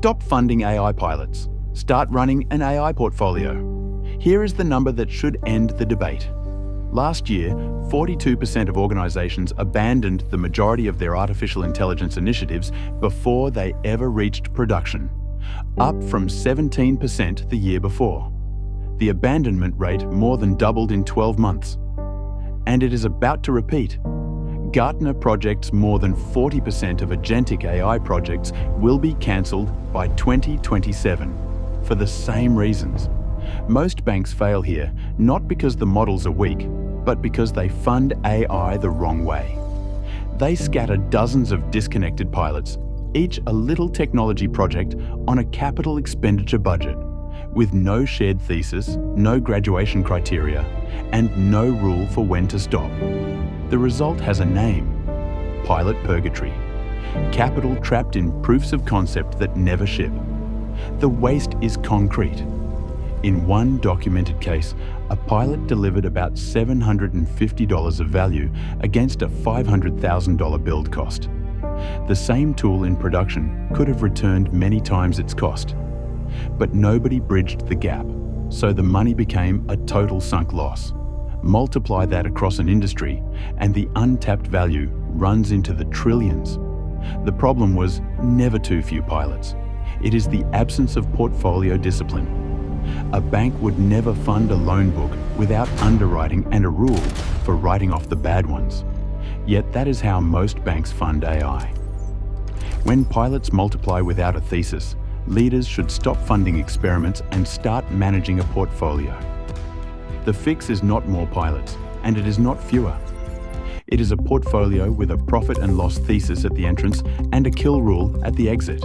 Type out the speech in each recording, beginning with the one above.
Stop funding AI pilots. Start running an AI portfolio. Here is the number that should end the debate. Last year, 42% of organizations abandoned the majority of their artificial intelligence initiatives before they ever reached production, up from 17% the year before. The abandonment rate more than doubled in 12 months. And it is about to repeat. Gartner projects more than 40% of agentic AI projects will be cancelled by 2027 for the same reasons. Most banks fail here, not because the models are weak, but because they fund AI the wrong way. They scatter dozens of disconnected pilots, each a little technology project on a capital expenditure budget, with no shared thesis, no graduation criteria, and no rule for when to stop. The result has a name: pilot purgatory. Capital trapped in proofs of concept that never ship. The waste is concrete. In one documented case, a pilot delivered about $750 of value against a $500,000 build cost. The same tool in production could have returned many times its cost. But nobody bridged the gap, so the money became a total sunk loss. Multiply that across an industry, and the untapped value runs into the trillions. The problem was never too few pilots. It is the absence of portfolio discipline. A bank would never fund a loan book without underwriting and a rule for writing off the bad ones. Yet that is how most banks fund AI. When pilots multiply without a thesis, leaders should stop funding experiments and start managing a portfolio. The fix is not more pilots, and it is not fewer. It is a portfolio with a profit and loss thesis at the entrance and a kill rule at the exit.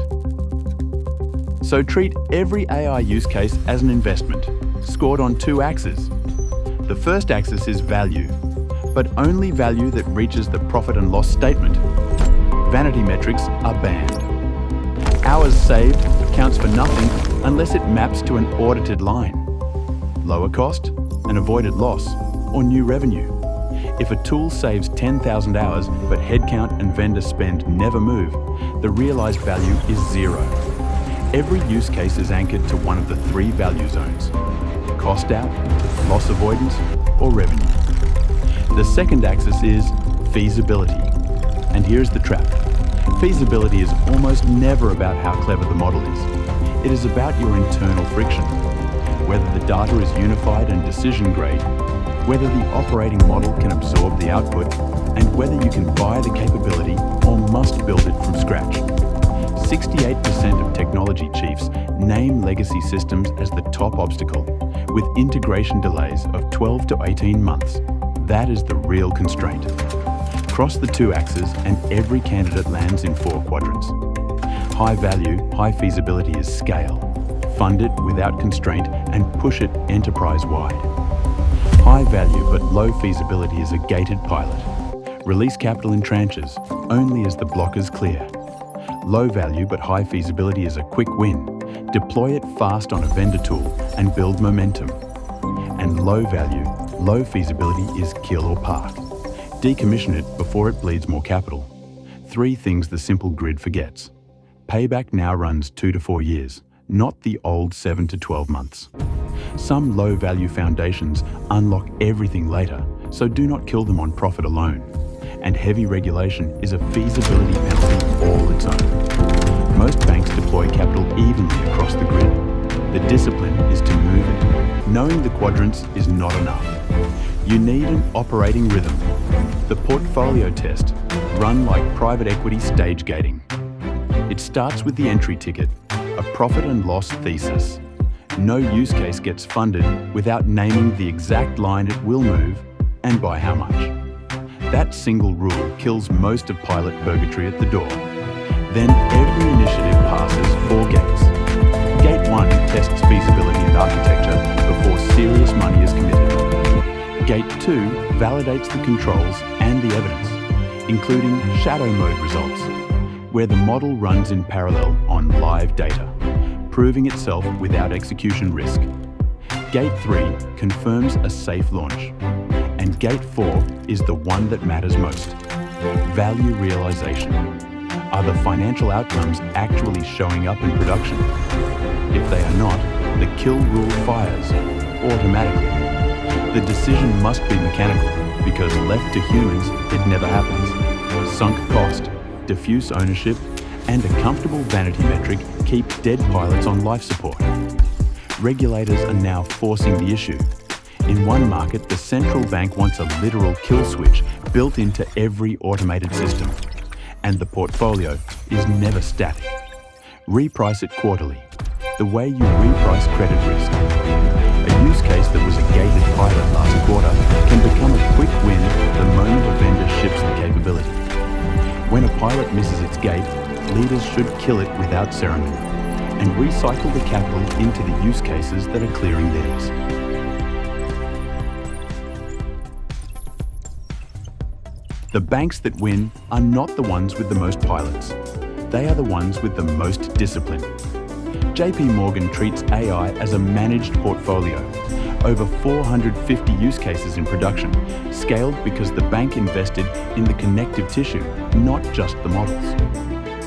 So treat every AI use case as an investment, scored on two axes. The first axis is value, but only value that reaches the profit and loss statement. Vanity metrics are banned. Hours saved counts for nothing unless it maps to an audited line. Lower cost, an avoided loss, or new revenue. If a tool saves 10,000 hours but headcount and vendor spend never move, the realized value is zero. Every use case is anchored to one of the three value zones: cost out, loss avoidance, or revenue. The second axis is feasibility. And here's the trap. Feasibility is almost never about how clever the model is. It is about your internal friction. Whether the data is unified and decision-grade, whether the operating model can absorb the output, and whether you can buy the capability or must build it from scratch. 68% of technology chiefs name legacy systems as the top obstacle, with integration delays of 12 to 18 months. That is the real constraint. Cross the two axes and every candidate lands in 4 quadrants. High value, high feasibility is scale. Fund it without constraint and push it enterprise-wide. High value but low feasibility is a gated pilot. Release capital in tranches, only as the blockers clear. Low value but high feasibility is a quick win. Deploy it fast on a vendor tool and build momentum. And low value, low feasibility is kill or park. Decommission it before it bleeds more capital. 3 things the simple grid forgets. Payback now runs 2 to 4 years, not the old 7 to 12 months. Some low-value foundations unlock everything later, so do not kill them on profit alone. And heavy regulation is a feasibility penalty all its own. Most banks deploy capital evenly across the grid. The discipline is to move it. Knowing the quadrants is not enough. You need an operating rhythm. The portfolio test, run like private equity stage gating. It starts with the entry ticket, a profit and loss thesis. No use case gets funded without naming the exact line it will move and by how much. That single rule kills most of pilot purgatory at the door. Then every initiative passes 4 gates. Gate 1 tests feasibility and architecture before serious money is committed. Gate 2 validates the controls and the evidence, including shadow mode results, where the model runs in parallel on live data, proving itself without execution risk. Gate 3 confirms a safe launch. And Gate 4 is the one that matters most: value realization. Are the financial outcomes actually showing up in production? If they are not, the kill rule fires automatically. The decision must be mechanical, because left to humans, it never happens. Sunk cost, diffuse ownership, and a comfortable vanity metric keep dead pilots on life support. Regulators are now forcing the issue. In one market, the central bank wants a literal kill switch built into every automated system. And the portfolio is never static. Reprice it quarterly, the way you reprice credit risk. A use case that was a gated pilot last quarter can become a quick win the moment a vendor ships the capability. When a pilot misses its gate, leaders should kill it without ceremony and recycle the capital into the use cases that are clearing theirs. The banks that win are not the ones with the most pilots. They are the ones with the most discipline. JP Morgan treats AI as a managed portfolio. Over 450 use cases in production, scaled because the bank invested in the connective tissue, not just the models.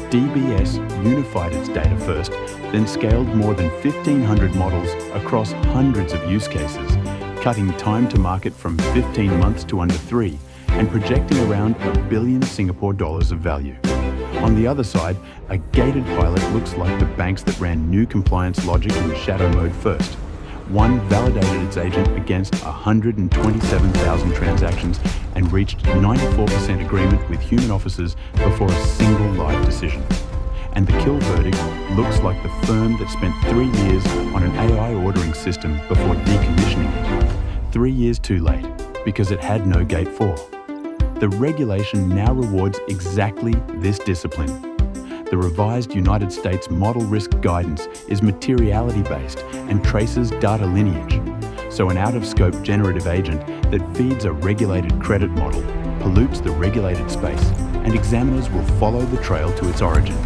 DBS unified its data first, then scaled more than 1,500 models across hundreds of use cases, cutting time to market from 15 months to under 3, and projecting around $1 billion Singapore dollars of value. On the other side, a gated pilot looks like the banks that ran new compliance logic in shadow mode first. One validated its agent against 127,000 transactions and reached 94% agreement with human officers before a single live decision. And the kill verdict looks like the firm that spent 3 years on an AI ordering system before decommissioning it. 3 years too late, because it had no gate 4. The regulation now rewards exactly this discipline. The revised United States model risk guidance is materiality-based and traces data lineage. So an out-of-scope generative agent that feeds a regulated credit model pollutes the regulated space, and examiners will follow the trail to its origin.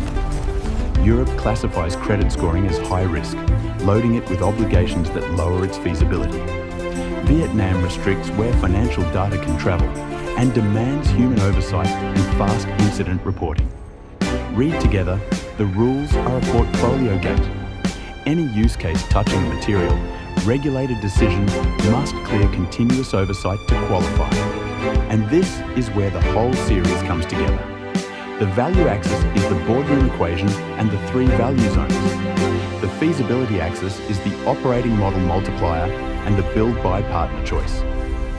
Europe classifies credit scoring as high risk, loading it with obligations that lower its feasibility. Vietnam restricts where financial data can travel and demands human oversight and fast incident reporting. Read together, the rules are a portfolio gate. Any use case touching the material, regulated decisions must clear continuous oversight to qualify. And this is where the whole series comes together. The value axis is the boardroom equation and the 3 value zones. The feasibility axis is the operating model multiplier and the build-buy partner choice.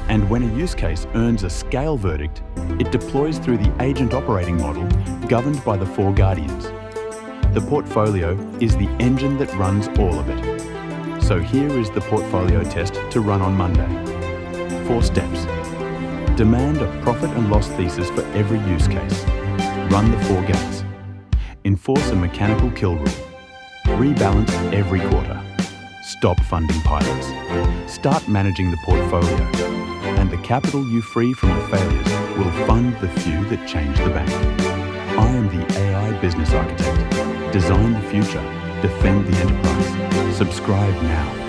And when a use case earns a scale verdict, it deploys through the agent operating model governed by the 4 guardians. The portfolio is the engine that runs all of it. So here is the portfolio test to run on Monday. 4 steps. Demand a profit and loss thesis for every use case. Run the 4 gates. Enforce a mechanical kill rule. Rebalance every quarter. Stop funding pilots. Start managing the portfolio. And the capital you free from the failures will fund the few that change the bank. I am the AI business architect. Design the future. Defend the enterprise. Subscribe now.